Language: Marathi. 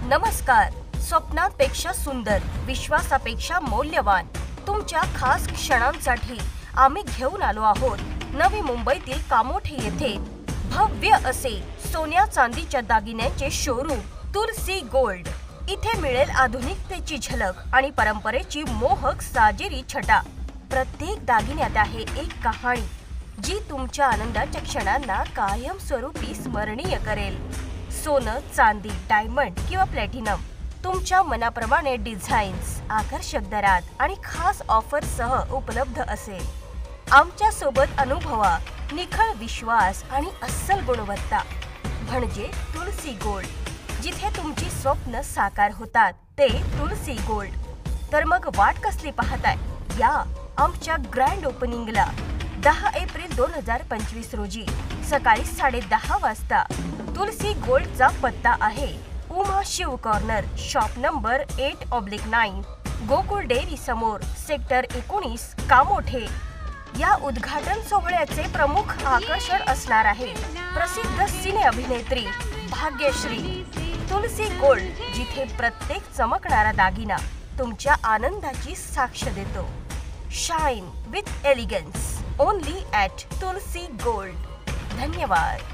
नमस्कार. स्वप्नांपेक्षा सुंदर, विश्वासापेक्षा मौल्यवान तुमच्या खास क्षणांसाठी आम्ही घेऊन आलो आहोत नवी मुंबईतील कामोठे येथे भव्य असे सोन्या चांदीच्या दागिन्यांचे शोरूम तुलसी गोल्ड. इथे मिळेल आधुनिकतेची झलक आणि परंपरेची मोहक साजेरी छटा. प्रत्येक दागिन्यात आहे एक कहाणी जी तुमच्या आनंदाच्या क्षणांना कायमस्वरूपी स्मरणीय करेल. सोनं, चांदी, डायमंड किंवा प्लॅटिनम तुमच्या मनाप्रमाणे डिझाईन्स, आकर्षक दरात आणि खास ऑफरसह उपलब्ध असेल. आमच्या सोबत अनुभवा निखळ विश्वास आणि अस्सल गुणवत्ता म्हणजे तुलसी गोल्ड. जिथे तुमची स्वप्न साकार होतात ते तुलसी गोल्ड. तर मग वाट कसली पाहताय? या आमच्या ग्रँड ओपनिंगला 10 एप्रिल 2025 रोजी सकाळी 10:30 वाजता. तुलसी गोल्डचा पत्ता आहे Uma Shiv corner, shop number 8/9, Gokul dairy समोर, सेक्टर 19, कामोठे. या उद्घाटन सोहळ्याचे प्रमुख आकर्षण असणार आहे प्रसिद्ध सिने अभिनेत्री भाग्यश्री. तुलसी गोल्ड, जिथे प्रत्येक चमकणारा दागिना तुमच्या आनंदाची साक्ष देतो. Shine with elegance only at Tulsi gold. धन्यवाद.